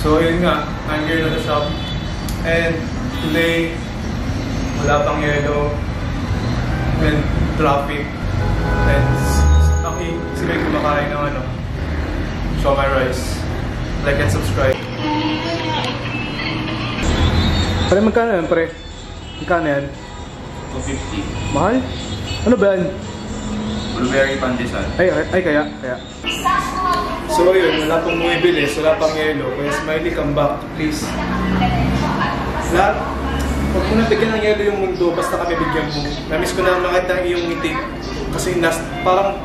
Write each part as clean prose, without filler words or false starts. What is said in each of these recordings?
So yun nga, I'm here na sa shop. And today, wala pang yellow. And traffic. And sila yung kumakain ng ano, siomai rice. Like and subscribe. Pre, magkano yan, pre? Magkano yan? 250. Mahal? Ano ba yan? Blueberry pandesal. Ay, kaya. So yun, wala pang bumibili, wala pang yellow. Kaya Smiley, come back, please. Lahat, huwag mo na bigyan ng yellow yung mundo, basta kami bigyan mo. Namiss ko na makita ang iyong ngiti. Kasi parang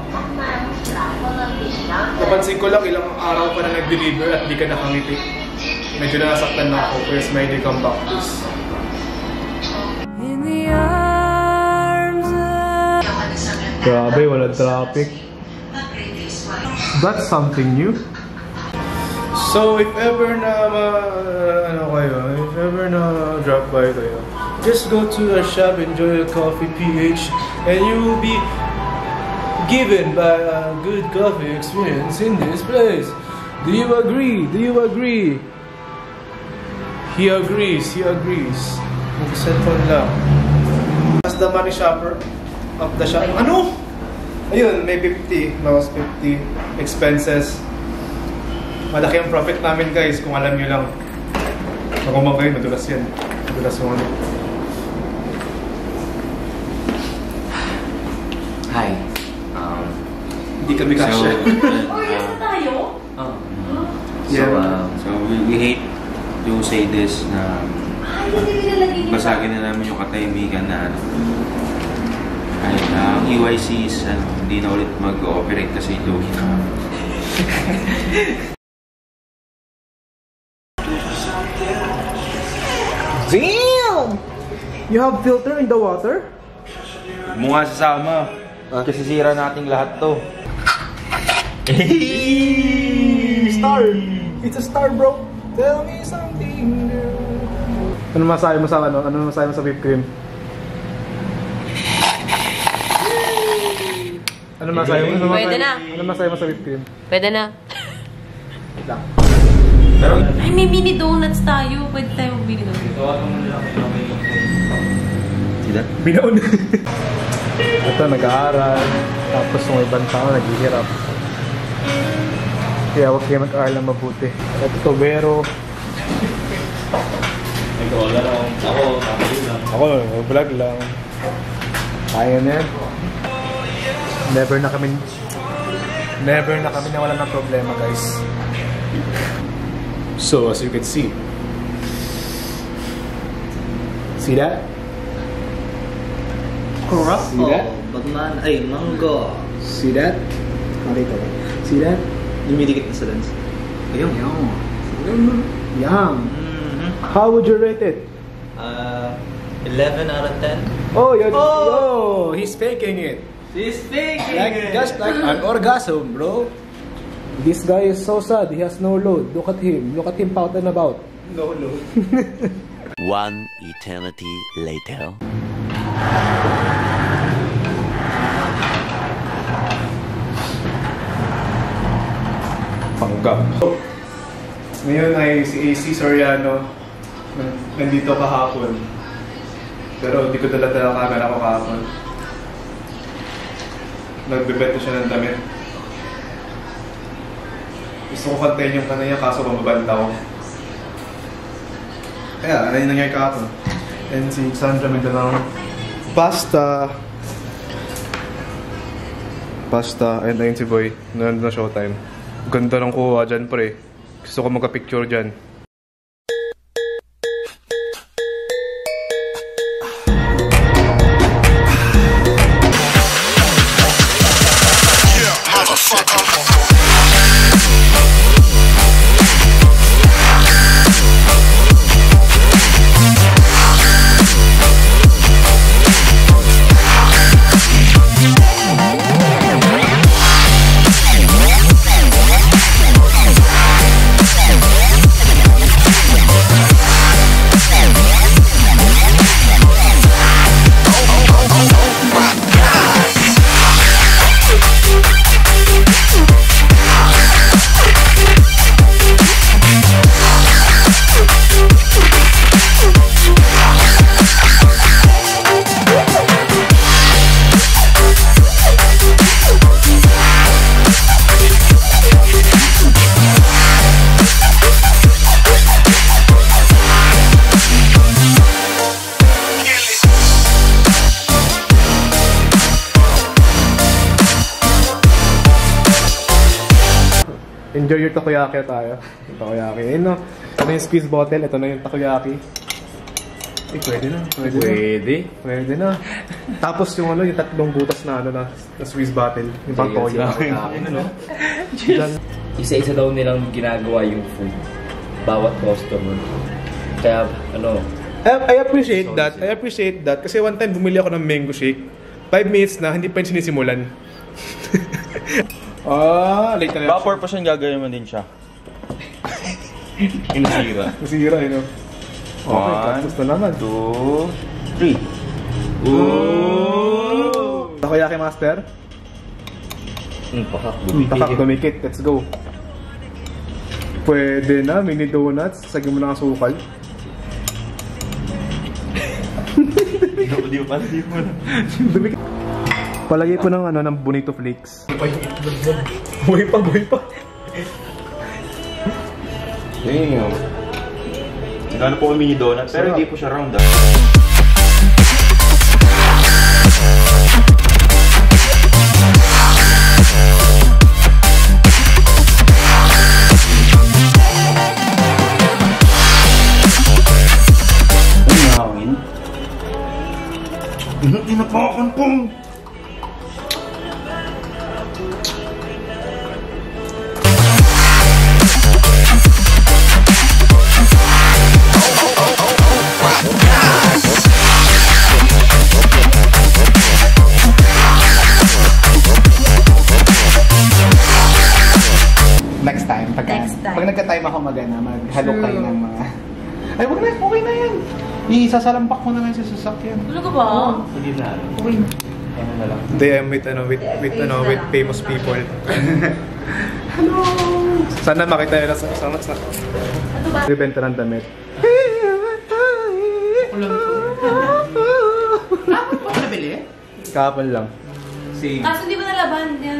napansin ko lang ilang araw pa na nag-deliver at di ka nakangiti. Medyo nasaktan na ako. Kaya Smiley, come back, please. Grabe, walang traffic. That's something new. So if ever na drop by kayo, just go to our shop, enjoy a coffee PH, and you will be given by a good coffee experience in this place. Do you agree? Do you agree? He agrees. Mag-cellphone lang. As the money shopper of the shop. Ano? Ayun, may 50. Bawas 50 expenses. Malaki ang profit namin, guys, kung alam nyo lang. Pag umang kayo, madulas yan. Madulas yung ano. Hi. Hindi kami kasya. Yes tayo? So we hate to say this na basagin na namin yung katahimikan na ang EYCs hindi na ulit mag-ooperate kasi ito. Damn! You have filter in the water? Huwag mo nga sasama. Kasi sira nating lahat to. Star! It's a star, bro! Tell me something new. Ano masabi mo sa ano? Ano masabi mo sa whipped cream? Ano masabi mo? Pwede na. Ano masabi mo sa whipped cream? Pwede na. Lang. Ay, may mini donuts tayo. Pwede tayo mag-mini donuts. Sila? Binaon. Ito, nag-aaral. Tapos yung ibang tao, naghihirap. Kaya huwag kayo mag-aaral na mabuti. Ito, tobero. Nag-wala lang. Ako, vlog lang. Kaya na yan. Never na kami nawala ng problema, guys. So, as you can see that? See that? Banana, ay, mango. See that? Nakita ko. See that? Lumidikit na sa lens. Ayun. Yum. How would you rate it? 11 out of 10. Oh, oh, he's faking it. He's faking it. Just like an orgasm, bro. This guy is so sad. He has no load. Look at him. Look at him pouting about. No load. One eternity later. Panggap. Ngayon ay si AC Soriano. Nandito kahapon. Pero hindi ko dala-dala camera ko kahapon. Nagbebenta siya ng damit. Gusto ko kantayin yung kanaya kaso mababantaw. Kaya, ano yung nangyari kahapon? And si Sandra may dalang pasta. And ayun si Boy. Nandun na showtime. Ganda ng kuha dyan, pre. Gusto ko magka-picture dyan. Enjoy your takoyaki tayo. Takoyaki. Ayun no. Ito na yung squeeze bottle. Ito na yung takoyaki. Eh, pwede na. Pwede na. Tapos yung ano, yung tatlong butas na ano na squeeze bottle. Yung pang toyo. Ano? Isa-isa daw nilang ginagawa yung food. Bawat customer. Kaya ano, I appreciate that. I appreciate that. Kasi one time bumili ako ng mango shake. 5 minutes na, hindi pa yung sinisimulan. Late na. Baka purpose yung gagawin mo din siya. Inasira. Nasira, you know. Okay, tapos na naman. 2, 3. Ooh! Takoyaki master. Pakak, dumikit. Let's go. Pwede na, mini donuts. Sagin mo na ang sukal. Di mo na. Dumikit. Palagay po ng ano, ng bonito flakes. Buhay pa. Damn. Nagano po kami mini donut, pero hindi po siya round ah. Hindi na pa akong pong! Next time, pag nagka-time ako maghalo kayo ng mga... Ay, wag na, okay na yan. Isasalampak mo na lang sa sasakyan. Ano ka ba? Hindi na. Okay na. Ano na lang. Hindi, I'm with famous people. Hello! Sana makita nila sa bibenta ng damit. Kahapon lang. Kaso di ba nalaban yan?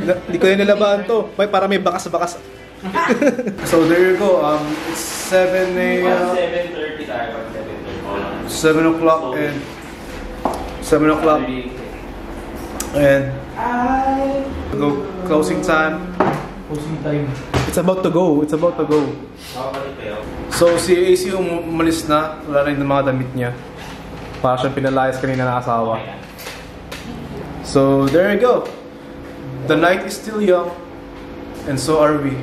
Hindi ko yung nilabahan to. Para may bakas-bakas. So there you go. It's 7 a.m. 7:30 tayo. 7 o'clock and go closing time. It's about to go. So si AC umalis na. Wala rin ng mga damit niya. Para siyang pinalayas kanina ng asawa. So there you go. The night is still young, and so are we.